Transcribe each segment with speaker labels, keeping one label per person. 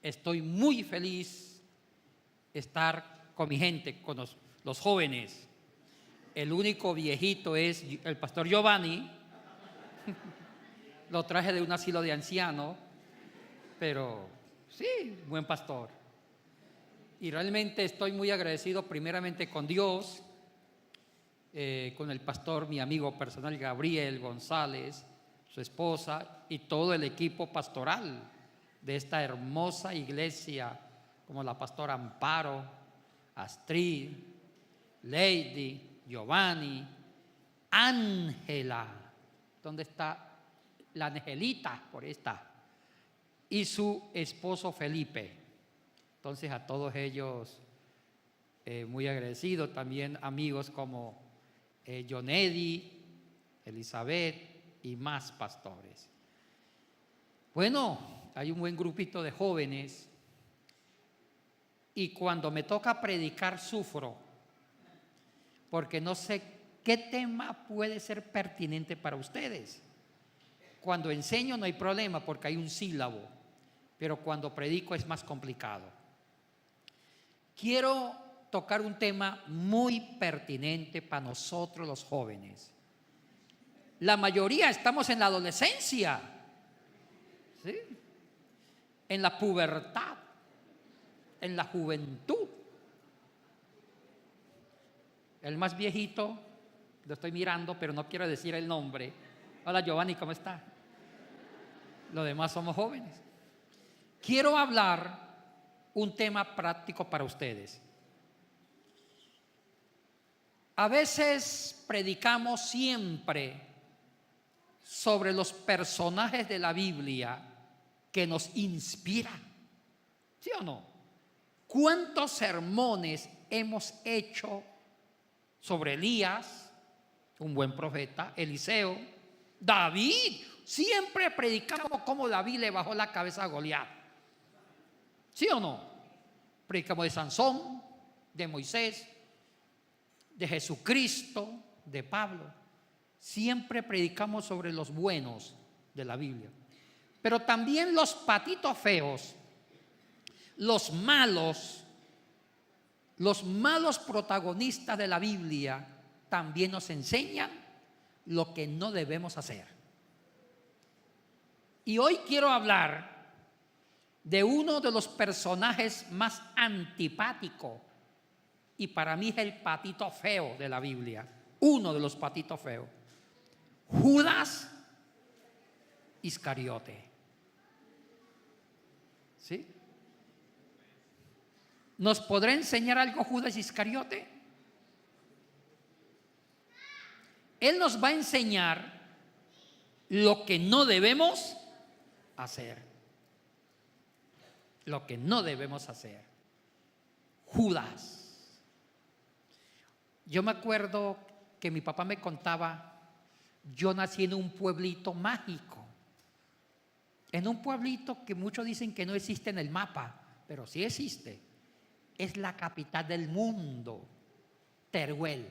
Speaker 1: Estoy muy feliz de estar con mi gente, con los jóvenes. El único viejito es el pastor Giovanni. Lo traje de un asilo de ancianos, pero sí, buen pastor. Y realmente estoy muy agradecido primeramente con Dios, con el pastor, mi amigo personal Gabriel González, su esposa y todo el equipo pastoral de esta hermosa iglesia, como la pastora Amparo, Astrid, Lady, Giovanni, Ángela, ¿dónde está? La Angelita, por ahí está, y su esposo Felipe. Entonces a todos ellos muy agradecido. También amigos como John Eddy, Elizabeth y más pastores. Bueno, hay un buen grupito de jóvenes y cuando me toca predicar sufro porque no sé qué tema puede ser pertinente para ustedes. Cuando enseño no hay problema porque hay un sílabo, pero cuando predico es más complicado. Quiero tocar un tema muy pertinente para nosotros los jóvenes. La mayoría estamos en la adolescencia, ¿sí? En la pubertad, en la juventud. El más viejito, lo estoy mirando, pero no quiero decir el nombre. Hola Giovanni, ¿cómo está? Los demás somos jóvenes. Quiero hablar un tema práctico para ustedes. A veces predicamos siempre sobre los personajes de la Biblia que nos inspiran, ¿sí o no? ¿Cuántos sermones hemos hecho sobre Elías, un buen profeta, Eliseo, David? Siempre predicamos cómo David le bajó la cabeza a Goliat, ¿sí o no? Predicamos de Sansón, de Moisés, de Jesucristo, de Pablo. Siempre predicamos sobre los buenos de la Biblia. Pero también los patitos feos, los malos protagonistas de la Biblia también nos enseñan lo que no debemos hacer. Y hoy quiero hablar de uno de los personajes más antipáticos y para mí es el patito feo de la Biblia, uno de los patitos feos, Judas Iscariote. ¿Sí? ¿Nos podrá enseñar algo Judas Iscariote? Él nos va a enseñar lo que no debemos hacer. Lo que no debemos hacer. Judas. Yo me acuerdo que mi papá me contaba, yo nací en un pueblito mágico. En un pueblito que muchos dicen que no existe en el mapa, pero sí existe. Es la capital del mundo, Teruel.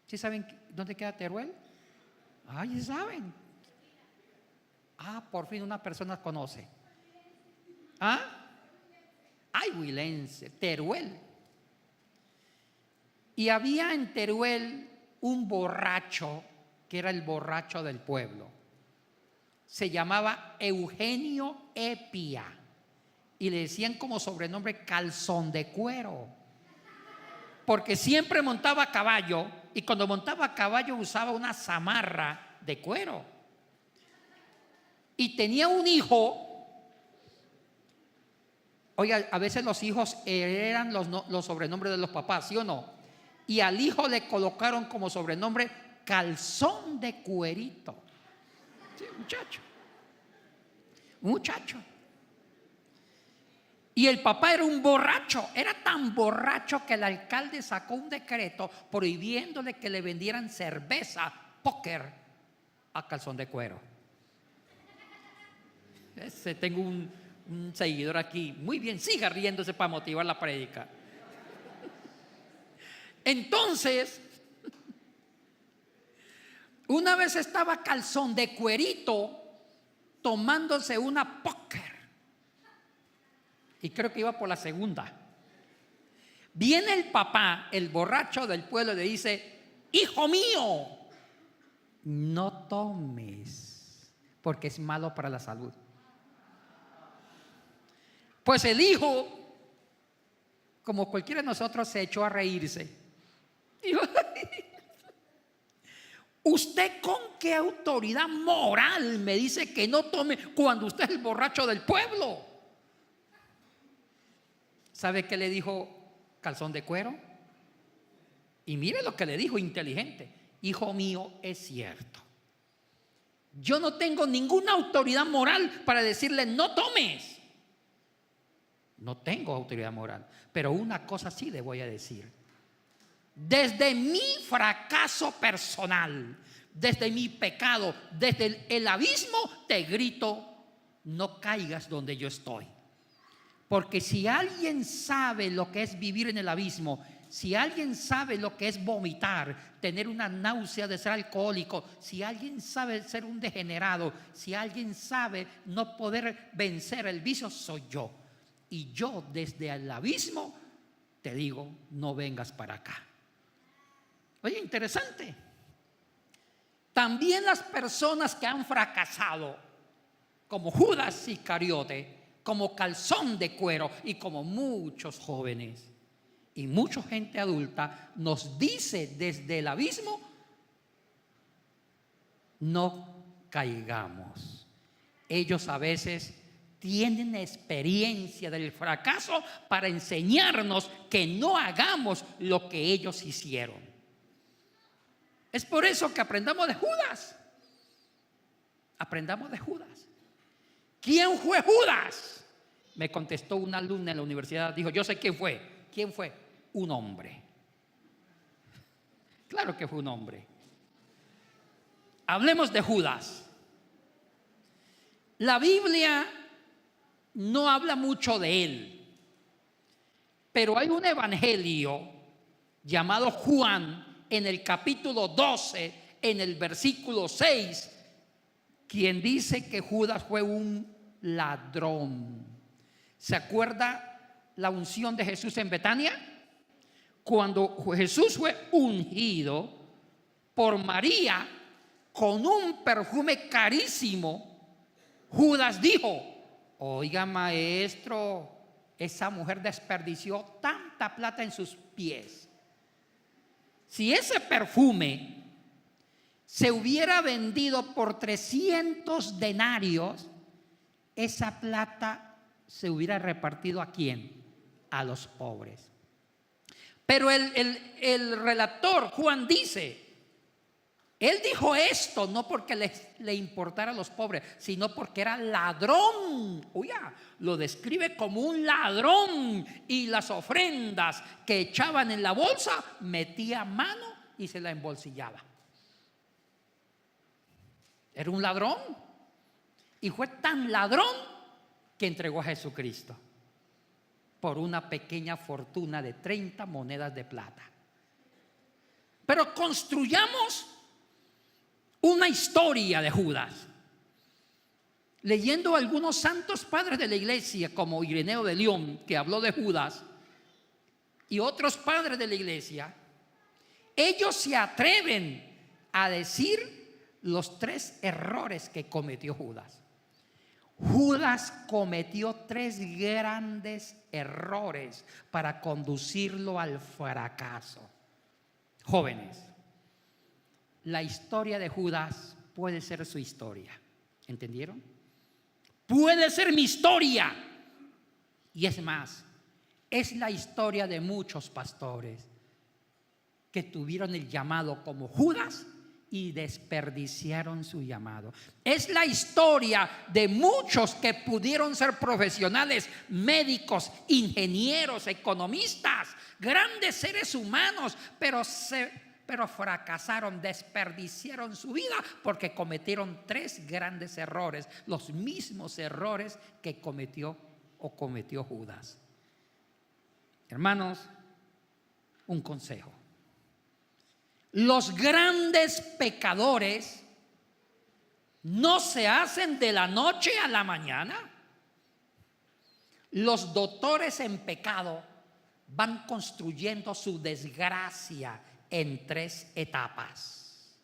Speaker 1: ¿Sí saben dónde queda Teruel? Ay, ¿sí saben? Por fin una persona conoce. Ay, Huilense, Teruel. Y había en Teruel un borracho que era el borracho del pueblo. Se llamaba Eugenio Epia y le decían como sobrenombre calzón de cuero, porque siempre montaba a caballo y cuando montaba a caballo usaba una zamarra de cuero. Y tenía un hijo. Oiga, a veces los hijos heredan los sobrenombres de los papás, ¿sí o no? Y al hijo le colocaron como sobrenombre calzón de cuerito. Sí, muchacho. Y el papá era un borracho, era tan borracho que el alcalde sacó un decreto prohibiéndole que le vendieran cerveza, póker a calzón de cuero. Tengo un seguidor aquí. Muy bien, siga riéndose para motivar la prédica. Entonces, una vez estaba calzón de cuerito tomándose una póker y creo que iba por la segunda. Viene el papá, el borracho del pueblo, y le dice: hijo mío, no tomes, porque es malo para la salud. Pues el hijo, como cualquiera de nosotros, se echó a reírse. Dijo: ¿usted con qué autoridad moral me dice que no tome cuando usted es el borracho del pueblo? ¿Sabe qué le dijo Calzón de Cuero? Y mire lo que le dijo, inteligente: hijo mío, es cierto, yo no tengo ninguna autoridad moral para decirle no tomes. No tengo autoridad moral, pero una cosa sí le voy a decir. Desde mi fracaso personal, desde mi pecado, desde el abismo, te grito: no caigas donde yo estoy. Porque si alguien sabe lo que es vivir en el abismo, si alguien sabe lo que es vomitar, tener una náusea de ser alcohólico, si alguien sabe ser un degenerado, si alguien sabe no poder vencer el vicio, soy yo. Y yo desde el abismo te digo: no vengas para acá. Oye, interesante. También las personas que han fracasado, como Judas Iscariote, como Calzón de Cuero y como muchos jóvenes y mucha gente adulta, nos dice desde el abismo: no caigamos. Ellos a veces tienen experiencia del fracaso para enseñarnos que no hagamos lo que ellos hicieron. Es por eso que aprendamos de Judas. Aprendamos de Judas. ¿Quién fue Judas? Me contestó una alumna en la universidad. Dijo: yo sé quién fue. ¿Quién fue? Un hombre. Claro que fue un hombre. Hablemos de Judas. La Biblia no habla mucho de él, pero hay un evangelio llamado Juan, en el capítulo 12, en el versículo 6, quien dice que Judas fue un ladrón. ¿Se acuerda la unción de Jesús en Betania? Cuando Jesús fue ungido por María con un perfume carísimo, Judas dijo: oiga, maestro, esa mujer desperdició tanta plata en sus pies. Si ese perfume se hubiera vendido por 300 denarios, esa plata se hubiera repartido ¿a quién? A los pobres. Pero el relator Juan dice: él dijo esto no porque le importara a los pobres, sino porque era ladrón. Oiga, lo describe como un ladrón, y las ofrendas que echaban en la bolsa metía mano y se la embolsillaba. Era un ladrón, y fue tan ladrón que entregó a Jesucristo por una pequeña fortuna de 30 monedas de plata. Pero construyamos una historia de Judas, leyendo algunos santos padres de la iglesia, como Ireneo de León, que habló de Judas, y otros padres de la iglesia. Ellos se atreven a decir los 3 errores que cometió Judas. Judas cometió 3 grandes errores para conducirlo al fracaso. Jóvenes, la historia de Judas puede ser su historia. ¿Entendieron? Puede ser mi historia. Y es más, es la historia de muchos pastores que tuvieron el llamado como Judas y desperdiciaron su llamado. Es la historia de muchos que pudieron ser profesionales, médicos, ingenieros, economistas, grandes seres humanos, pero fracasaron, desperdiciaron su vida porque cometieron 3 grandes errores, los mismos errores que cometió Judas. Hermanos, un consejo: los grandes pecadores no se hacen de la noche a la mañana. Los doctores en pecado van construyendo su desgracia en 3 etapas.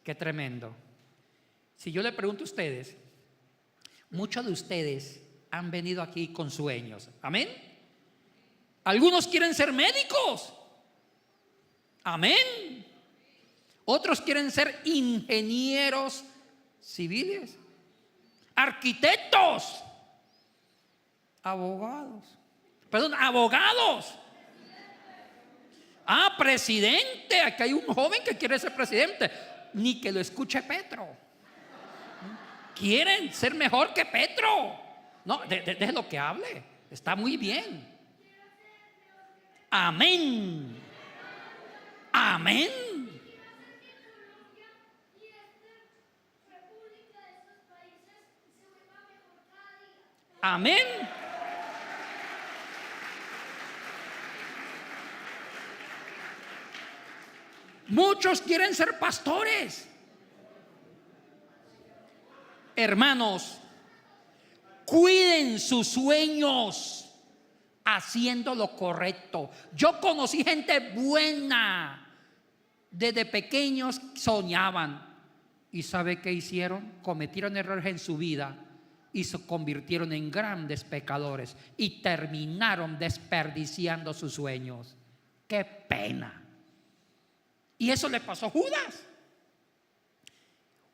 Speaker 1: Qué tremendo. Si yo le pregunto a ustedes, muchos de ustedes han venido aquí con sueños. Amén. Algunos quieren ser médicos. Amén. Otros quieren ser ingenieros civiles, arquitectos, abogados. Presidente. Aquí hay un joven que quiere ser presidente. Ni que lo escuche Petro. Quieren ser mejor que Petro. No, déjelo que hable. Está muy bien. Amén. Amén. Amén. Muchos quieren ser pastores. Hermanos, cuiden sus sueños haciendo lo correcto. Yo conocí gente buena. Desde pequeños soñaban. ¿Y sabe qué hicieron? Cometieron errores en su vida y se convirtieron en grandes pecadores y terminaron desperdiciando sus sueños. ¡Qué pena! Y eso le pasó a Judas.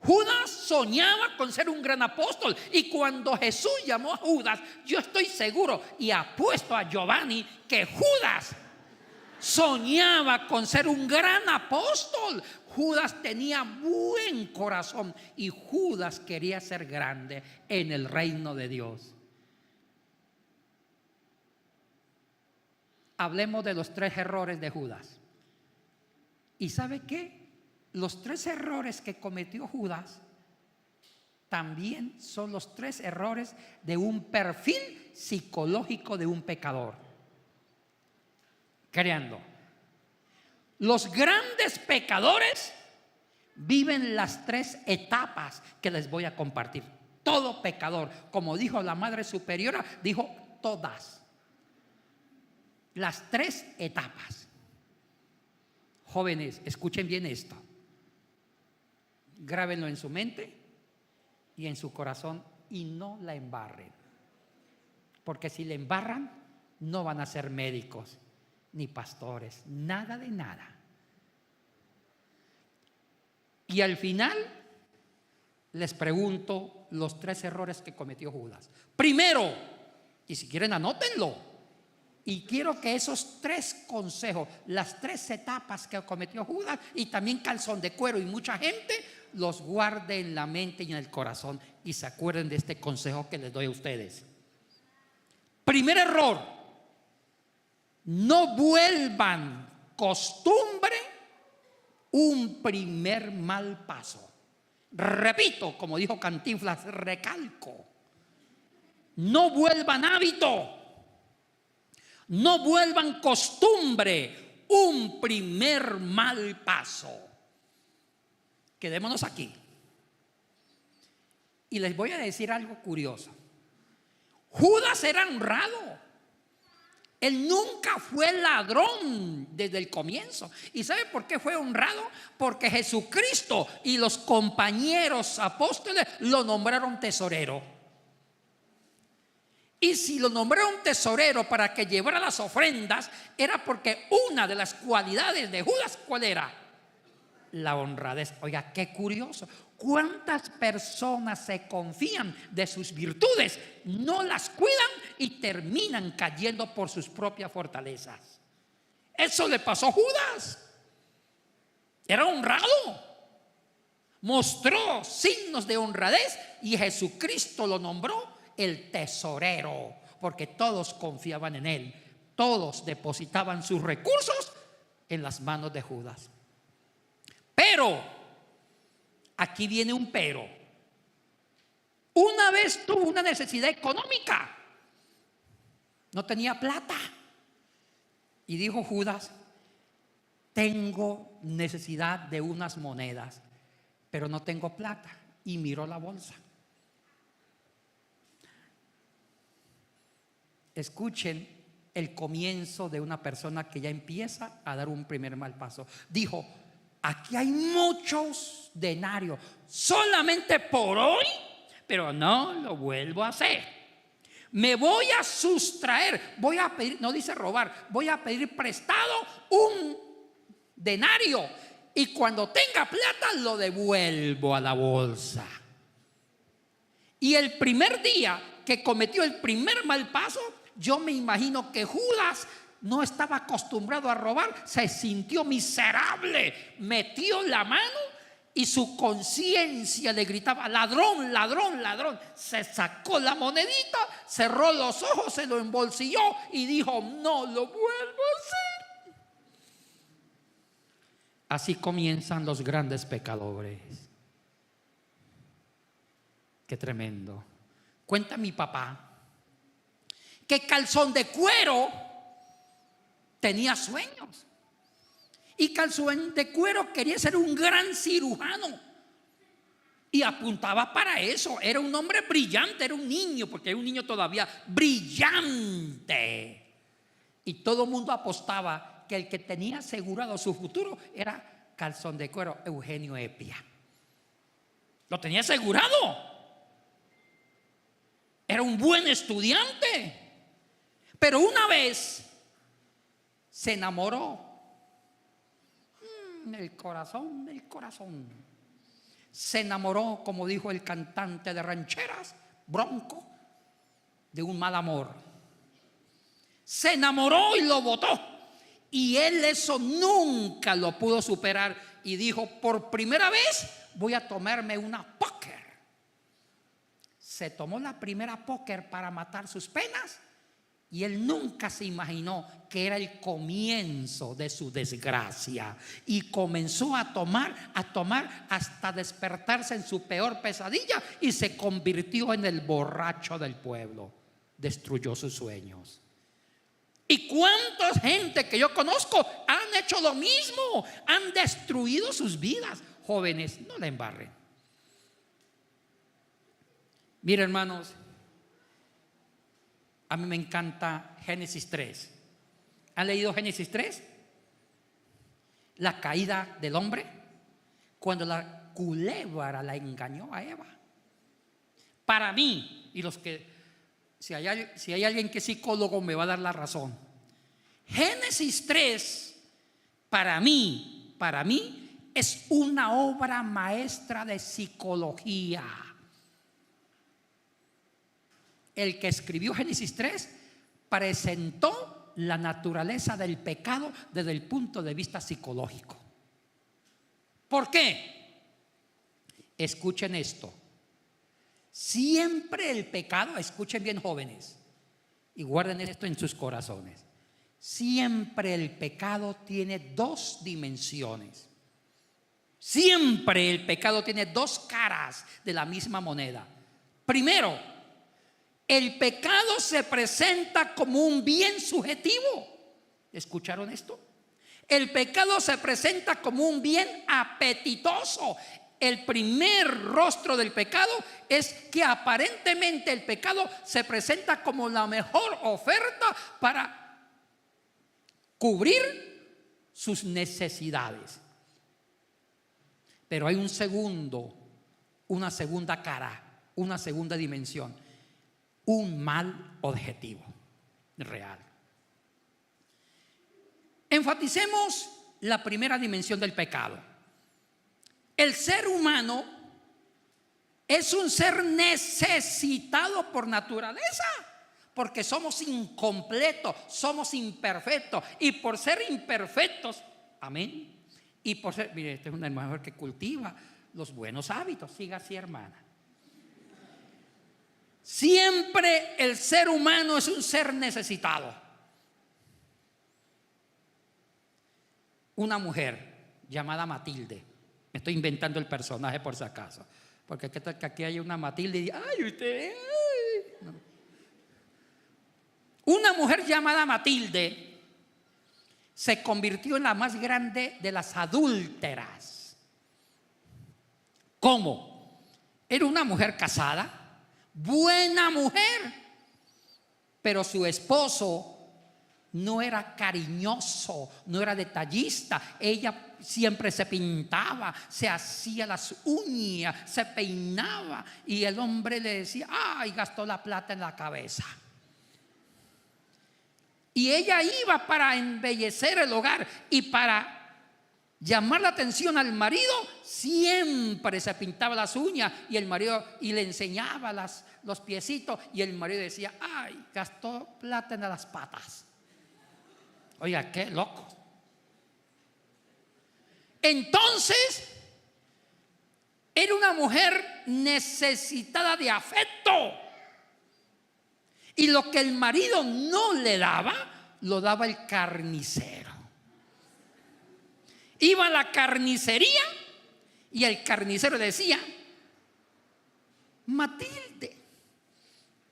Speaker 1: Judas soñaba con ser un gran apóstol, y cuando Jesús llamó a Judas, yo estoy seguro y apuesto a Giovanni que Judas soñaba con ser un gran apóstol. Judas tenía buen corazón y Judas quería ser grande en el reino de Dios. Hablemos de los 3 errores de Judas. ¿Y sabe qué? Los 3 errores que cometió Judas también son los 3 errores de un perfil psicológico de un pecador. Créanlo, los grandes pecadores viven las 3 etapas que les voy a compartir. Todo pecador, como dijo la Madre Superiora, dijo todas. Las 3 etapas. Jóvenes, escuchen bien esto. Grábenlo en su mente y en su corazón y no la embarren. Porque si la embarran, no van a ser médicos ni pastores, nada de nada. Y al final les pregunto los 3 errores que cometió Judas. Primero, y si quieren anótenlo, y quiero que esos 3 consejos, las 3 etapas que cometió Judas, y también calzón de cuero y mucha gente, los guarde en la mente y en el corazón y se acuerden de este consejo que les doy a ustedes. Primer error: no vuelvan costumbre un primer mal paso. Repito, como dijo Cantinflas, recalco: no vuelvan hábito, no vuelvan costumbre un primer mal paso. Quedémonos aquí. Y les voy a decir algo curioso. Judas era honrado. Él nunca fue ladrón desde el comienzo. ¿Y sabe por qué fue honrado? Porque Jesucristo y los compañeros apóstoles lo nombraron tesorero. Y si lo nombraron tesorero para que llevara las ofrendas, era porque una de las cualidades de Judas, ¿cuál era? La honradez. Oiga, qué curioso. ¿Cuántas personas se confían de sus virtudes, no las cuidan y terminan cayendo por sus propias fortalezas? Eso le pasó a Judas. Era honrado, mostró signos de honradez y Jesucristo lo nombró el tesorero, porque todos confiaban en él, todos depositaban sus recursos en las manos de Judas. Pero aquí viene un pero. Una vez tuvo una necesidad económica, no tenía plata, y dijo Judas: tengo necesidad de unas monedas, pero no tengo plata. Y miró la bolsa. Escuchen el comienzo de una persona que ya empieza a dar un primer mal paso. Dijo: aquí hay muchos denarios, solamente por hoy, pero no lo vuelvo a hacer. Me voy a sustraer, voy a pedir, no dice robar, voy a pedir prestado un denario, y cuando tenga plata lo devuelvo a la bolsa. Y el primer día que cometió el primer mal paso, yo me imagino que Judas no estaba acostumbrado a robar, se sintió miserable, metió la mano y su conciencia le gritaba: ladrón, ladrón, ladrón. Se sacó la monedita, cerró los ojos, se lo embolsilló y dijo: no lo vuelvo a hacer. Así comienzan los grandes pecadores. Qué tremendo. Cuenta mi papá que Calzón de Cuero tenía sueños, y Calzón de Cuero quería ser un gran cirujano y apuntaba para eso. Era un hombre brillante, era un niño, porque era un niño todavía brillante, y todo el mundo apostaba que el que tenía asegurado su futuro era Calzón de Cuero, Eugenio Epia. Lo tenía asegurado. Era un buen estudiante. Pero una vez se enamoró. El corazón, el corazón. Se enamoró, como dijo el cantante de rancheras, Bronco, de un mal amor. Se enamoró y lo botó. Y él eso nunca lo pudo superar. Y dijo: por primera vez voy a tomarme una póker. Se tomó la primera póker para matar sus penas. Y él nunca se imaginó que era el comienzo de su desgracia. Y comenzó a tomar hasta despertarse en su peor pesadilla, y se convirtió en el borracho del pueblo. Destruyó sus sueños. ¿Y cuánta gente que yo conozco han hecho lo mismo? Han destruido sus vidas. Jóvenes, no la embarren. Miren, hermanos, a mí me encanta Génesis 3. ¿Han leído Génesis 3? La caída del hombre, cuando la culebra la engañó a Eva. Para mí, y los que, si hay alguien que es psicólogo me va a dar la razón, Génesis 3 para mí es una obra maestra de psicología. El que escribió Génesis 3 presentó la naturaleza del pecado desde el punto de vista psicológico. ¿Por qué? Escuchen esto. Siempre el pecado, escuchen bien, jóvenes, y guarden esto en sus corazones. Siempre el pecado tiene dos dimensiones. Siempre el pecado tiene dos caras de la misma moneda. Primero, el pecado se presenta como un bien subjetivo. ¿Escucharon esto? El pecado se presenta como un bien apetitoso. El primer rostro del pecado es que aparentemente el pecado se presenta como la mejor oferta para cubrir sus necesidades. Pero hay una segunda cara, una segunda dimensión. Un mal objetivo real. Enfaticemos la primera dimensión del pecado. El ser humano es un ser necesitado por naturaleza, porque somos incompletos, somos imperfectos, y por ser imperfectos, amén, y por ser, mire, esta es una mujer que cultiva los buenos hábitos. Siga así, hermana. Siempre el ser humano es un ser necesitado. Una mujer llamada Matilde, me estoy inventando el personaje por si acaso, porque aquí hay una Matilde y ay, usted, ay. No. Una mujer llamada Matilde se convirtió en la más grande de las adúlteras. ¿Cómo? Era una mujer casada, buena mujer, Pero su esposo no era cariñoso, no era detallista. Ella siempre se pintaba, se hacía las uñas, se peinaba, y el hombre le decía: ay, gastó la plata en la cabeza. Y ella iba para embellecer el hogar y para llamar la atención al marido. Siempre se pintaba las uñas y el marido, y le enseñaba los piecitos, y el marido decía: ay, gastó plata en las patas. Oiga, qué loco. Entonces, era una mujer necesitada de afecto. Y lo que el marido no le daba, lo daba el carnicero. Iba a la carnicería y el carnicero decía: Matilde,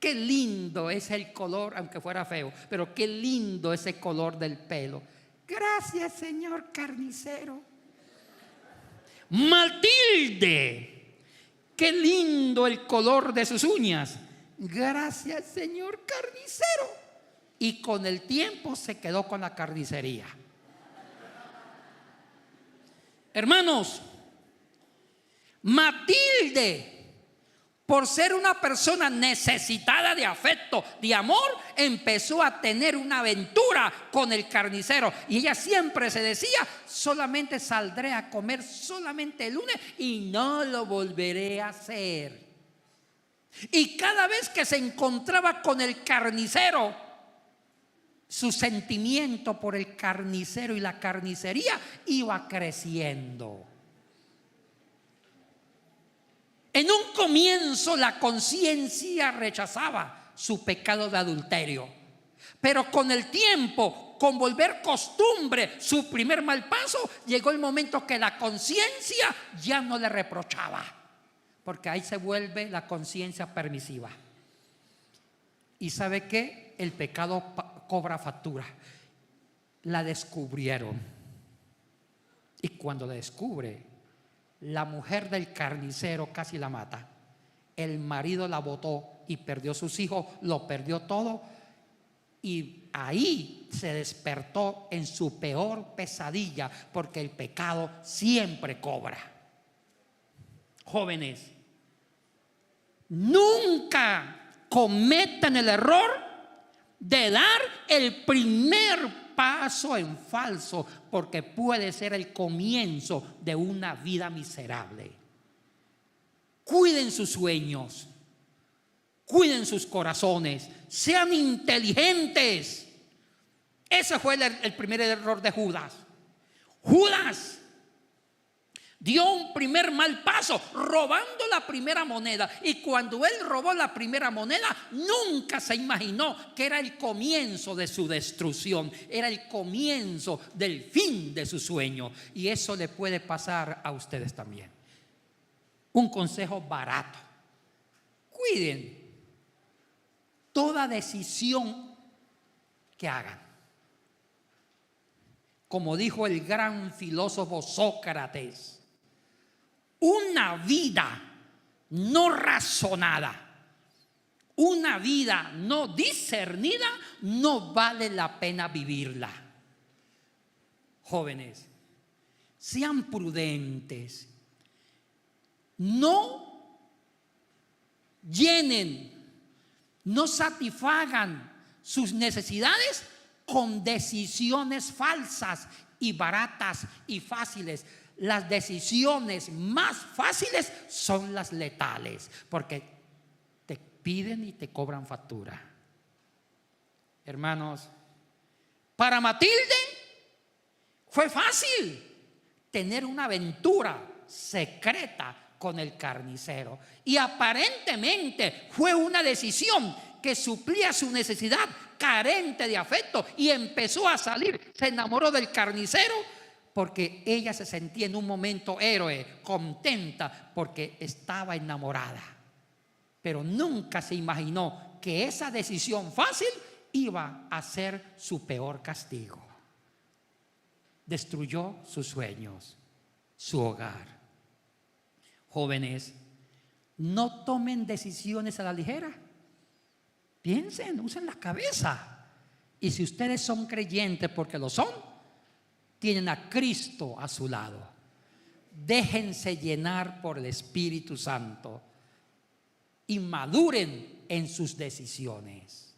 Speaker 1: qué lindo es el color, aunque fuera feo, pero qué lindo ese color del pelo. Gracias, señor carnicero. Matilde, qué lindo el color de sus uñas. Gracias, señor carnicero. Y con el tiempo se quedó con la carnicería. Hermanos, Matilde, por ser una persona necesitada de afecto, de amor, empezó a tener una aventura con el carnicero. Y ella siempre se decía: solamente saldré a comer solamente el lunes y no lo volveré a hacer. Y cada vez que se encontraba con el carnicero, su sentimiento por el carnicero y la carnicería iba creciendo. En un comienzo la conciencia rechazaba su pecado de adulterio, pero con el tiempo, con volver costumbre su primer mal paso, llegó el momento que la conciencia ya no le reprochaba, porque ahí se vuelve la conciencia permisiva. ¿Y sabe qué? El pecado cobra factura. La descubrieron, y cuando la descubre, la mujer del carnicero casi la mata. El marido la botó y perdió sus hijos, lo perdió todo. Y ahí se despertó en su peor pesadilla, porque el pecado siempre cobra. Jóvenes, nunca cometan el error de dar el primer paso en falso, porque puede ser el comienzo de una vida miserable. Cuiden sus sueños, cuiden sus corazones, sean inteligentes. Ese fue el primer error de Judas. Judas dio un primer mal paso robando la primera moneda, y cuando él robó la primera moneda, nunca se imaginó que era el comienzo de su destrucción, era el comienzo del fin de su sueño. Y eso le puede pasar a ustedes también. Un consejo barato: cuiden toda decisión que hagan. Como dijo el gran filósofo Sócrates: una vida no razonada, una vida no discernida, no vale la pena vivirla. Jóvenes, sean prudentes. No llenen, no satisfagan sus necesidades con decisiones falsas y baratas y fáciles. Las decisiones más fáciles son las letales, porque te piden y te cobran factura. Hermanos, para Matilde fue fácil tener una aventura secreta con el carnicero, y aparentemente fue una decisión que suplía su necesidad carente de afecto, y empezó a salir. Se enamoró del carnicero porque ella se sentía en un momento héroe, contenta porque estaba enamorada, pero nunca se imaginó que esa decisión fácil iba a ser su peor castigo. Destruyó sus sueños, su hogar. Jóvenes, no tomen decisiones a la ligera. Piensen, usen la cabeza. Y si ustedes son creyentes, porque lo son, tienen a Cristo a su lado. Déjense llenar por el Espíritu Santo y maduren en sus decisiones.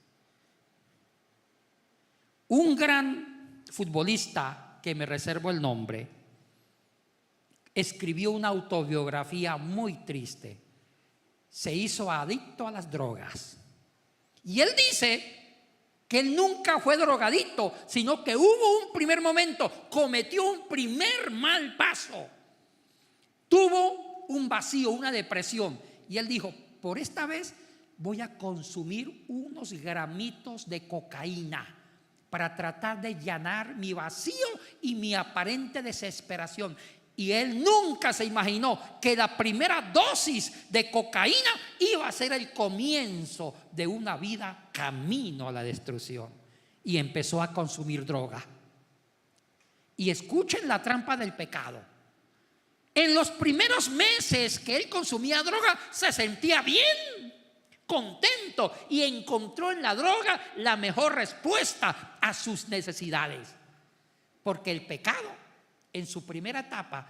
Speaker 1: Un gran futbolista, que me reservo el nombre, escribió una autobiografía muy triste. Se hizo adicto a las drogas. Y él dice que él nunca fue drogadicto, sino que hubo un primer momento, cometió un primer mal paso, tuvo un vacío, una depresión, y él dijo: por esta vez voy a consumir unos gramitos de cocaína para tratar de llenar mi vacío y mi aparente desesperación. Y él nunca se imaginó que la primera dosis de cocaína iba a ser el comienzo de una vida camino a la destrucción. Y empezó a consumir droga. Y escuchen la trampa del pecado. En los primeros meses que él consumía droga, se sentía bien, contento, y encontró en la droga la mejor respuesta a sus necesidades. Porque el pecado, en su primera etapa,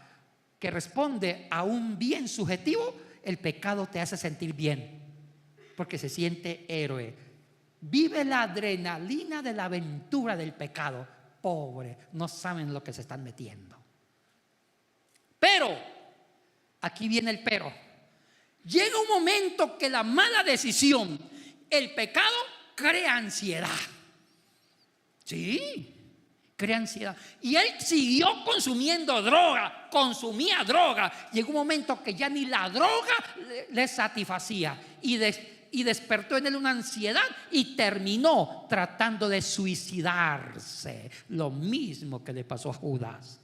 Speaker 1: que responde a un bien subjetivo, el pecado te hace sentir bien, porque se siente héroe. Vive la adrenalina de la aventura del pecado. Pobre, no saben lo que se están metiendo. Pero, aquí viene el pero. Llega un momento que la mala decisión, el pecado, crea ansiedad. Sí, crea ansiedad. Y él siguió consumiendo droga, consumía droga. Llegó un momento que ya ni la droga le satisfacía, y despertó en él una ansiedad y terminó tratando de suicidarse. Lo mismo que le pasó a Judas.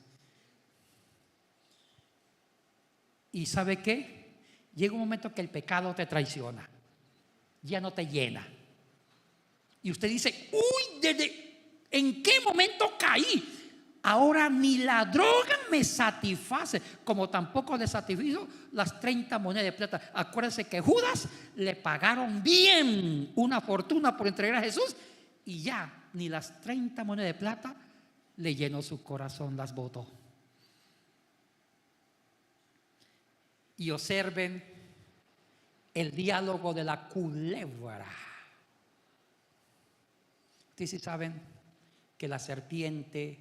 Speaker 1: ¿Y sabe qué? Llega un momento que el pecado te traiciona, ya no te llena. Y usted dice: uy, ¿en qué momento caí? Ahora ni la droga me satisface, como tampoco le satisfizo las 30 monedas de plata. Acuérdense que Judas le pagaron bien una fortuna por entregar a Jesús, y ya ni las 30 monedas de plata le llenó su corazón, las botó. Y observen el diálogo de la culebra. Ustedes sí saben que la serpiente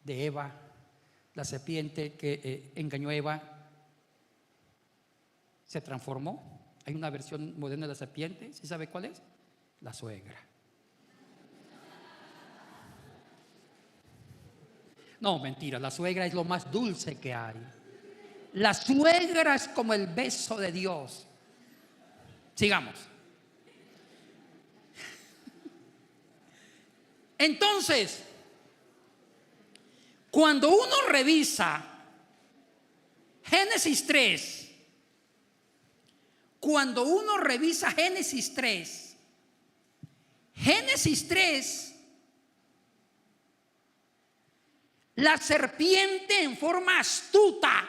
Speaker 1: de Eva, la serpiente que engañó a Eva, se transformó. Hay una versión moderna de la serpiente. ¿Sí sabe cuál es? La suegra. No, mentira, la suegra es lo más dulce que hay. La suegra es como el beso de Dios. Sigamos. Entonces, cuando uno revisa Génesis 3, Génesis 3, la serpiente en forma astuta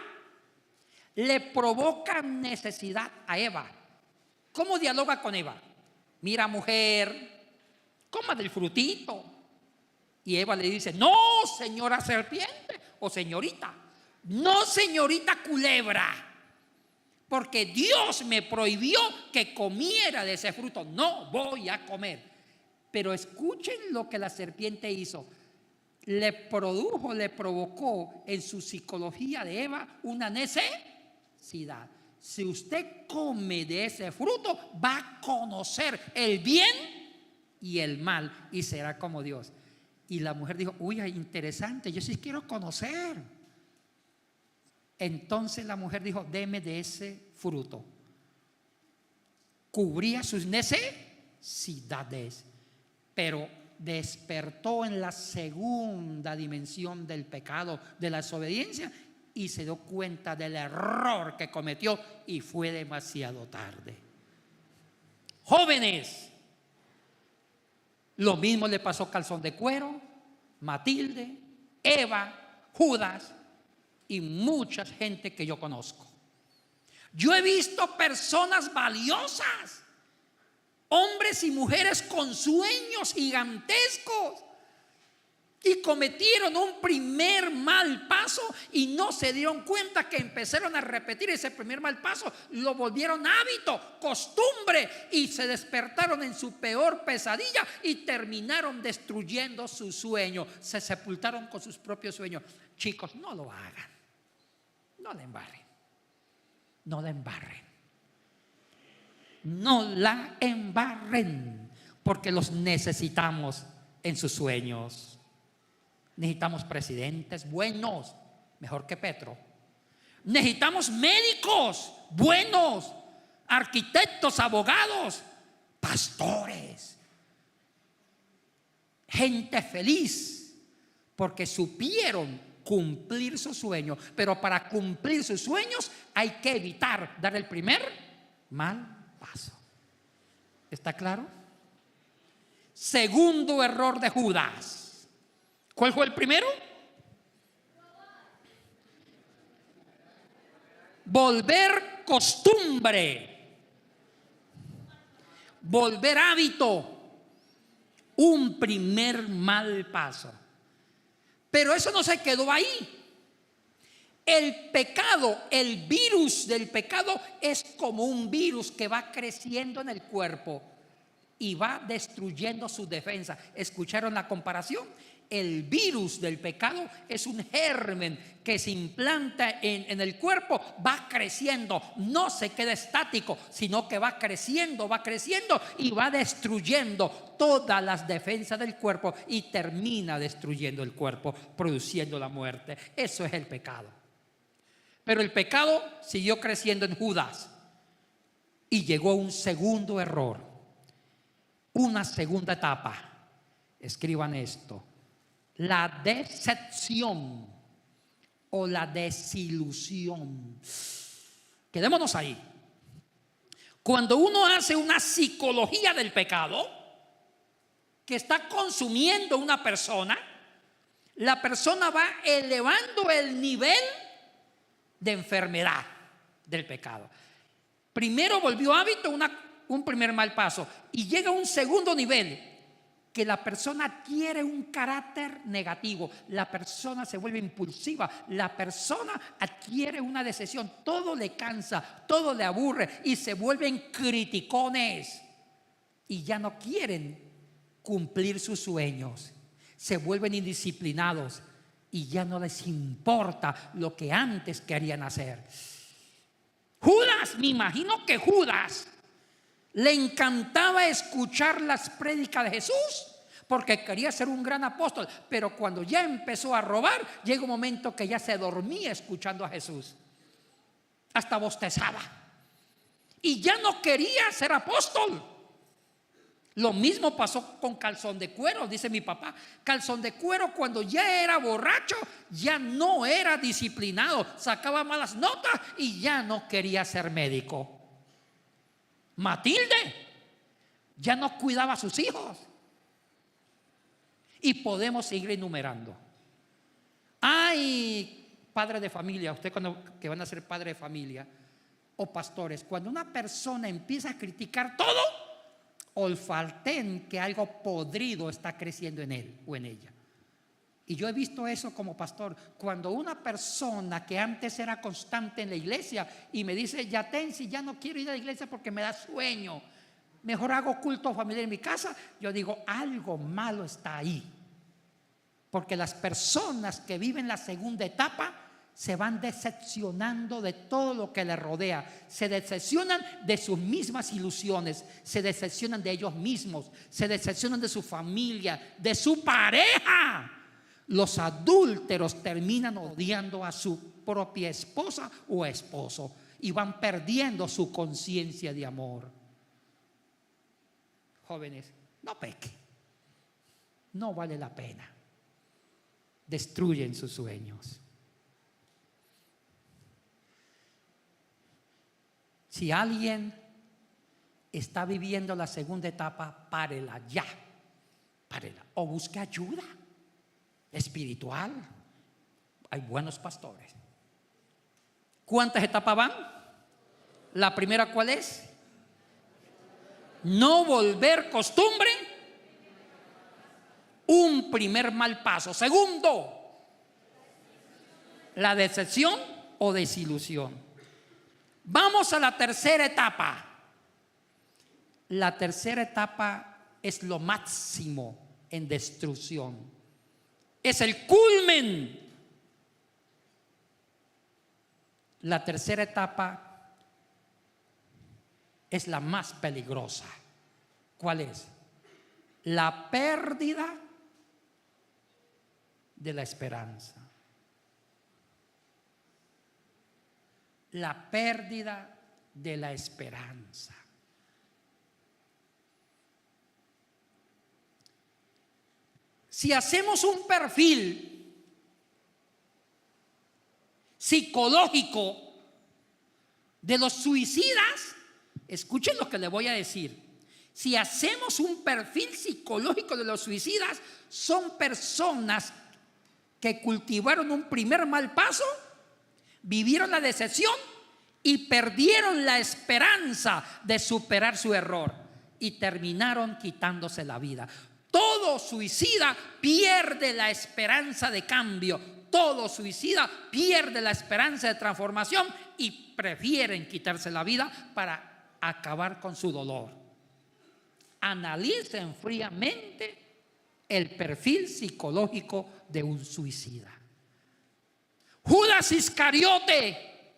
Speaker 1: le provoca necesidad a Eva. ¿Cómo dialoga con Eva? Mira, mujer, coma del frutito. Y Eva le dice: no, señora serpiente, o señorita, no, señorita culebra, porque Dios me prohibió que comiera de ese fruto. No voy a comer. Pero escuchen lo que la serpiente hizo. Le provocó en su psicología de Eva una necesidad. Si usted come de ese fruto, va a conocer el bien y el mal y será como Dios. Y la mujer dijo: uy, interesante, yo sí quiero conocer. Entonces la mujer dijo: deme de ese fruto. Cubría sus necesidades, pero despertó en la segunda dimensión del pecado, de la desobediencia, y se dio cuenta del error que cometió, y fue demasiado tarde. Jóvenes, lo mismo le pasó a Calzón de Cuero, Matilde, Eva, Judas y mucha gente que yo conozco. Yo he visto personas valiosas hombres y mujeres con sueños gigantescos, y cometieron un primer mal paso y no se dieron cuenta que empezaron a repetir ese primer mal paso, lo volvieron hábito, costumbre, y se despertaron en su peor pesadilla y terminaron destruyendo su sueño, se sepultaron con sus propios sueños. Chicos, no lo hagan, no la embarren, no la embarren, no la embarren, porque los necesitamos en sus sueños. Necesitamos presidentes buenos, mejor que Petro. Necesitamos médicos buenos, arquitectos, abogados, pastores, gente feliz, porque supieron cumplir sus sueños. Pero para cumplir sus sueños hay que evitar dar el primer mal paso. ¿Está claro? Segundo error de Judas. ¿Cuál fue el primero? Volver costumbre, volver hábito, un primer mal paso. Pero eso no se quedó ahí. El pecado, el virus del pecado es como un virus que va creciendo en el cuerpo y va destruyendo su defensa. ¿Escucharon la comparación? El virus del pecado es un germen que se implanta en el cuerpo, va creciendo, no se queda estático, sino que va creciendo y va destruyendo todas las defensas del cuerpo y termina destruyendo el cuerpo, produciendo la muerte. Eso es el pecado. Pero el pecado siguió creciendo en Judas y llegó a un segundo error, una segunda etapa. Escriban esto: la decepción o la desilusión. Quedémonos ahí. Cuando uno hace una psicología del pecado que está consumiendo una persona, la persona va elevando el nivel de enfermedad del pecado. Primero volvió hábito un primer mal paso y llega a un segundo nivel, que la persona adquiere un carácter negativo, la persona se vuelve impulsiva, la persona adquiere una decepción, todo le cansa, todo le aburre y se vuelven criticones y ya no quieren cumplir sus sueños, se vuelven indisciplinados y ya no les importa lo que antes querían hacer. Judas, me imagino que Judas le encantaba escuchar las prédicas de Jesús porque quería ser un gran apóstol, pero cuando ya empezó a robar, llega un momento que ya se dormía escuchando a Jesús, hasta bostezaba y ya no quería ser apóstol. Lo mismo pasó con Calzón de Cuero, dice mi papá. Calzón de Cuero, cuando ya era borracho, ya no era disciplinado, sacaba malas notas y ya no quería ser médico. Matilde ya no cuidaba a sus hijos. Y podemos seguir enumerando. Ay, padre de familia, usted que van a ser padre de familia o pastores, cuando una persona empieza a criticar todo, olfateen que algo podrido está creciendo en él o en ella. Y yo he visto eso como pastor. Cuando una persona que antes era constante en la iglesia y me dice: Yatensi, ya no quiero ir a la iglesia porque me da sueño, mejor hago culto familiar en mi casa, yo digo, algo malo está ahí. Porque las personas que viven la segunda etapa se van decepcionando de todo lo que les rodea, se decepcionan de sus mismas ilusiones, se decepcionan de ellos mismos, se decepcionan de su familia, de su pareja. Los adúlteros terminan odiando a su propia esposa o esposo y van perdiendo su conciencia de amor. Jóvenes, no pequen, no vale la pena. Destruyen sus sueños. Si alguien está viviendo la segunda etapa, párela ya, párela, o busque ayuda espiritual. Hay buenos pastores. ¿Cuántas etapas van? La primera, ¿cuál es? No volver costumbre un primer mal paso. Segundo, la decepción o desilusión. Vamos a la tercera etapa. La tercera etapa es lo máximo en destrucción. Es el culmen. La tercera etapa es la más peligrosa. ¿Cuál es? La pérdida de la esperanza. La pérdida de la esperanza. Si hacemos un perfil psicológico de los suicidas, escuchen lo que le voy a decir. Si hacemos un perfil psicológico de los suicidas, son personas que cultivaron un primer mal paso, vivieron la decepción y perdieron la esperanza de superar su error y terminaron quitándose la vida. Todo suicida pierde la esperanza de cambio. Todo suicida pierde la esperanza de transformación y prefieren quitarse la vida para acabar con su dolor. Analicen fríamente el perfil psicológico de un suicida. Judas Iscariote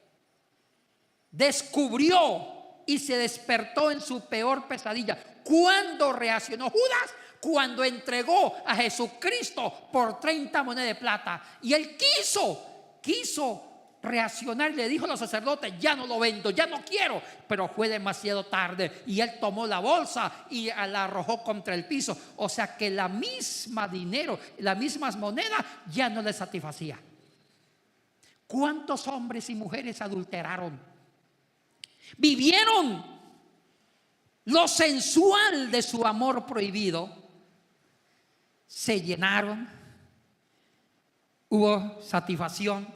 Speaker 1: descubrió y se despertó en su peor pesadilla. ¿Cuándo reaccionó Judas? Cuando entregó a Jesucristo por 30 monedas de plata. Y él quiso reaccionar y le dijo a los sacerdotes: ya no lo vendo, ya no quiero. Pero fue demasiado tarde y él tomó la bolsa y la arrojó contra el piso. O sea que la misma dinero, las mismas monedas ya no le satisfacía. ¿Cuántos hombres y mujeres adulteraron? Vivieron lo sensual de su amor prohibido. Se llenaron, hubo satisfacción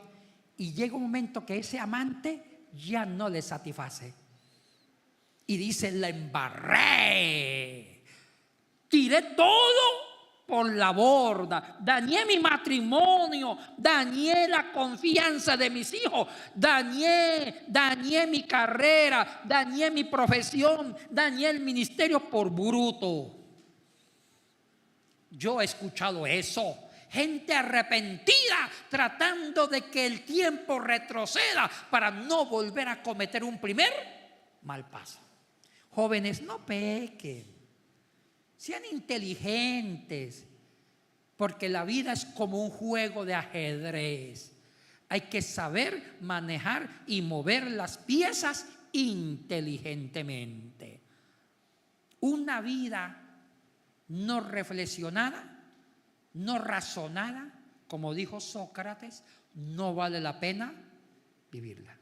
Speaker 1: y llega un momento que ese amante ya no le satisface y dice: la embarré, tiré todo por la borda, dañé mi matrimonio, dañé la confianza de mis hijos, dañé mi carrera, dañé mi profesión, dañé el ministerio por bruto. Yo he escuchado eso. Gente arrepentida tratando de que el tiempo retroceda para no volver a cometer un primer mal paso. Jóvenes, no pequen. Sean inteligentes. Porque la vida es como un juego de ajedrez. Hay que saber manejar y mover las piezas inteligentemente. Una vida no reflexionada, no razonada, como dijo Sócrates, no vale la pena vivirla.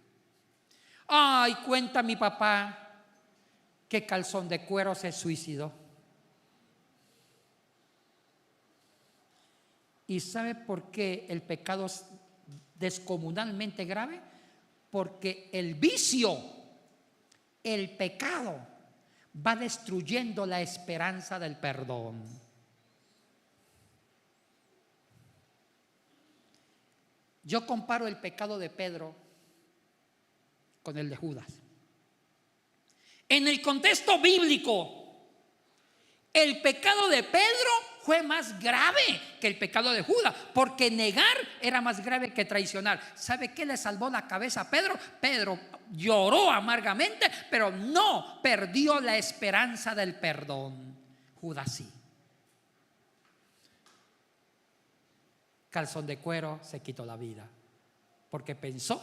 Speaker 1: Ay, cuenta mi papá que Calzón de Cuero se suicidó. ¿Y sabe por qué el pecado es descomunalmente grave? Porque el vicio, el pecado, va destruyendo la esperanza del perdón. Yo comparo el pecado de Pedro con el de Judas. En el contexto bíblico, el pecado de Pedro fue más grave que el pecado de Judas, porque negar era más grave que traicionar. ¿Sabe qué le salvó la cabeza a Pedro? Pedro lloró amargamente, pero no perdió la esperanza del perdón. Judas sí. Calzón de Cuero se quitó la vida porque pensó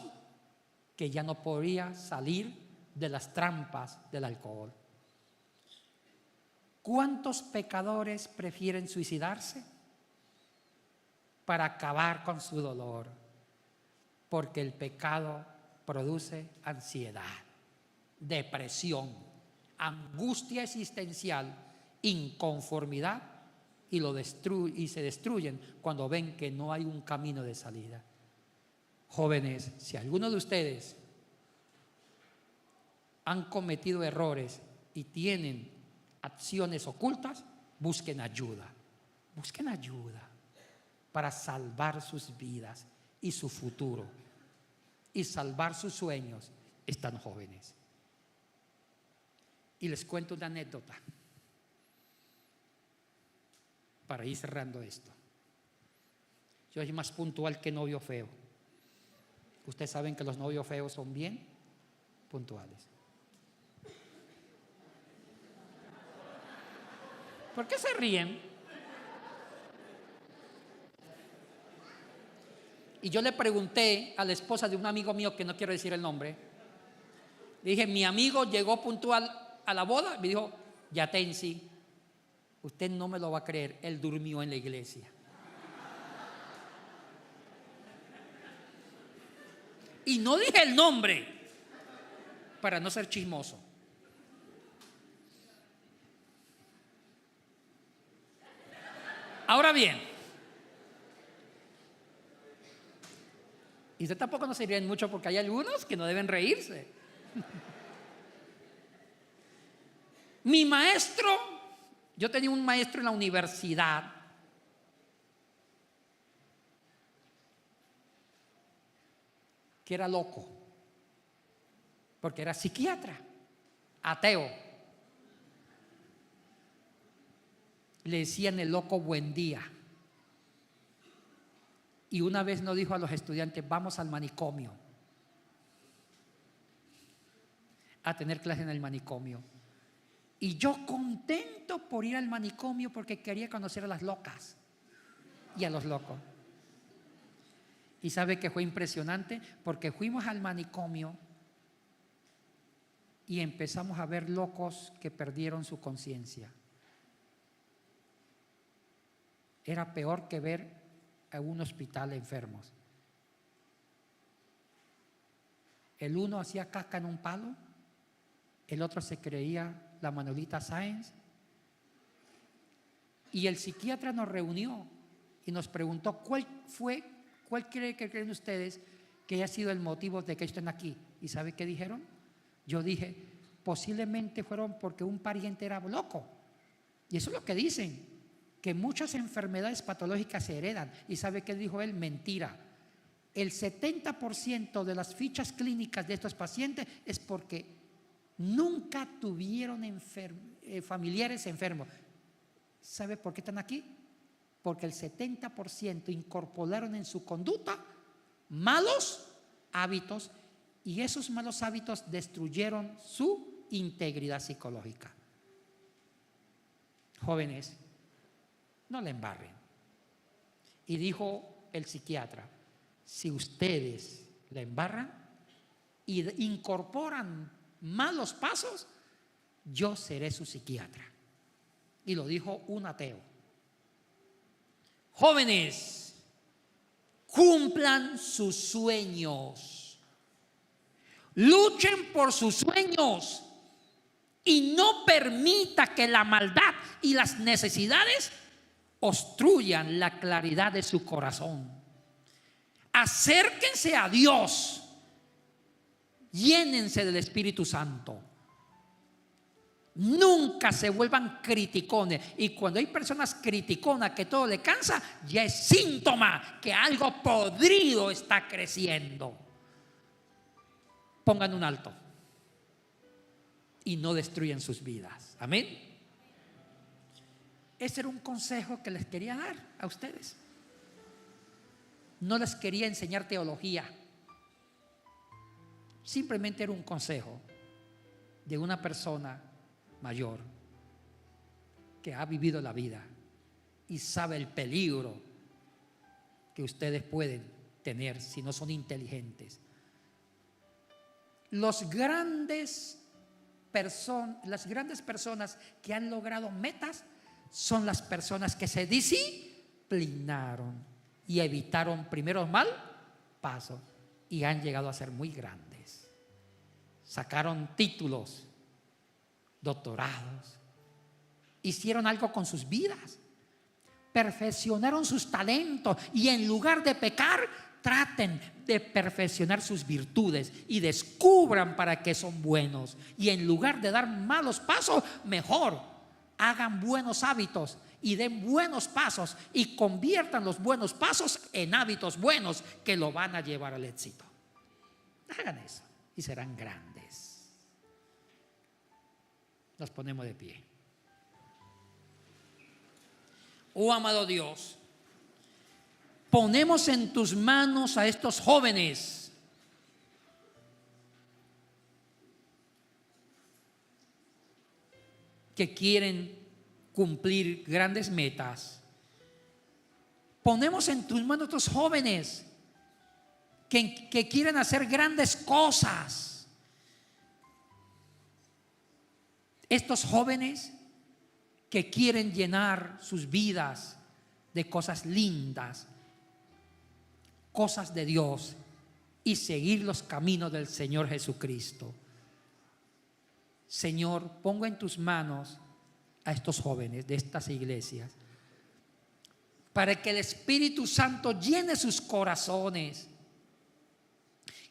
Speaker 1: que ya no podía salir de las trampas del alcohol. ¿Cuántos pecadores prefieren suicidarse para acabar con su dolor? Porque el pecado produce ansiedad, depresión, angustia existencial, inconformidad y se destruyen cuando ven que no hay un camino de salida. Jóvenes, si alguno de ustedes han cometido errores y tienen acciones ocultas, busquen ayuda. Busquen ayuda para salvar sus vidas y su futuro y salvar sus sueños. Están jóvenes. Y les cuento una anécdota para ir cerrando esto. Yo soy más puntual que novio feo. Ustedes saben que los novios feos son bien puntuales. ¿Por qué se ríen? Y yo le pregunté a la esposa de un amigo mío, que no quiero decir el nombre, le dije: mi amigo llegó puntual a la boda. Me dijo: Yatensi, usted no me lo va a creer, él durmió en la iglesia. Y no dije el nombre para no ser chismoso. Ahora bien, y usted tampoco no se ríen mucho, porque hay algunos que no deben reírse. Mi maestro, yo tenía un maestro en la universidad que era loco, porque era psiquiatra, ateo. Le decían el loco buen día. Y una vez nos dijo a los estudiantes: vamos al manicomio a tener clase en el manicomio. Y yo contento por ir al manicomio, porque quería conocer a las locas y a los locos. Y sabe que fue impresionante, porque fuimos al manicomio y empezamos a ver locos que perdieron su conciencia. Era peor que ver a un hospital enfermos. El uno hacía caca en un palo, el otro se creía la Manolita Sáenz, y el psiquiatra nos reunió y nos preguntó: ¿cuál creen ustedes que haya sido el motivo de que estén aquí? ¿Y sabe qué dijeron? Yo dije: posiblemente fueron porque un pariente era loco. Y eso es lo que dicen, que muchas enfermedades patológicas se heredan. ¿Y sabe qué dijo él? Mentira. El 70% de las fichas clínicas de estos pacientes es porque nunca tuvieron familiares enfermos. ¿Sabe por qué están aquí? Porque el 70% incorporaron en su conducta malos hábitos, y esos malos hábitos destruyeron su integridad psicológica. Jóvenes, no le embarren. Y dijo el psiquiatra: si ustedes le embarran y incorporan malos pasos, yo seré su psiquiatra. Y lo dijo un ateo. Jóvenes, cumplan sus sueños, luchen por sus sueños, y no permita que la maldad y las necesidades obstruyan la claridad de su corazón. Acérquense a Dios, llénense del Espíritu Santo. Nunca se vuelvan criticones. Y cuando hay personas criticonas que todo le cansa, ya es síntoma que algo podrido está creciendo. Pongan un alto y no destruyan sus vidas. Amén. Ese era un consejo que les quería dar a ustedes. No les quería enseñar teología. Simplemente era un consejo de una persona mayor que ha vivido la vida y sabe el peligro que ustedes pueden tener si no son inteligentes. Las grandes personas que han logrado metas son las personas que se disciplinaron y evitaron primeros mal pasos y han llegado a ser muy grandes. Sacaron títulos, doctorados, hicieron algo con sus vidas, perfeccionaron sus talentos, y en lugar de pecar, traten de perfeccionar sus virtudes y descubran para qué son buenos, y en lugar de dar malos pasos, mejor hagan buenos hábitos y den buenos pasos y conviertan los buenos pasos en hábitos buenos que lo van a llevar al éxito. Hagan eso y serán grandes. Nos ponemos de pie. Oh amado Dios, ponemos en tus manos a estos jóvenes que quieren cumplir grandes metas. Ponemos en tus manos a estos jóvenes que quieren hacer grandes cosas. Estos jóvenes que quieren llenar sus vidas de cosas lindas, cosas de Dios y seguir los caminos del Señor Jesucristo. Señor, pongo en tus manos a estos jóvenes de estas iglesias para que el Espíritu Santo llene sus corazones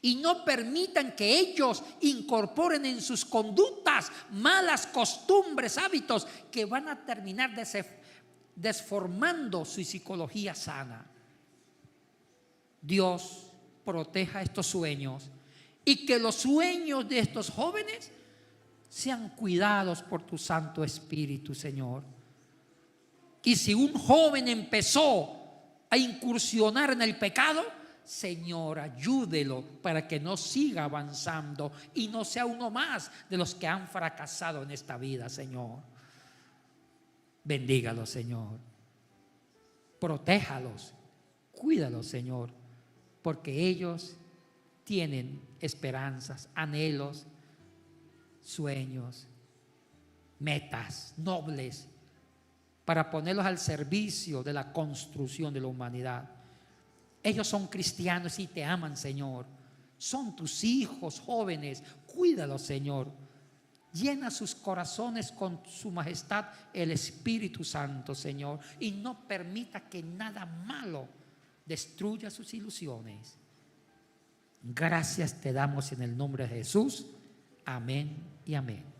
Speaker 1: y no permitan que ellos incorporen en sus conductas malas costumbres, hábitos que van a terminar desformando su psicología sana. Dios, proteja estos sueños y que los sueños de estos jóvenes sean cuidados por tu Santo Espíritu, Señor. Y si un joven empezó a incursionar en el pecado, Señor, ayúdelo para que no siga avanzando y no sea uno más de los que han fracasado en esta vida, Señor. Bendígalos, Señor. Protéjalos, cuídalos, Señor, porque ellos tienen esperanzas, anhelos, sueños, metas nobles para ponerlos al servicio de la construcción de la humanidad. Ellos son cristianos y te aman, Señor. Son tus hijos jóvenes. Cuídalos, Señor. Llena sus corazones con su majestad, el Espíritu Santo, Señor. Y no permita que nada malo destruya sus ilusiones. Gracias te damos en el nombre de Jesús. Amén y amén.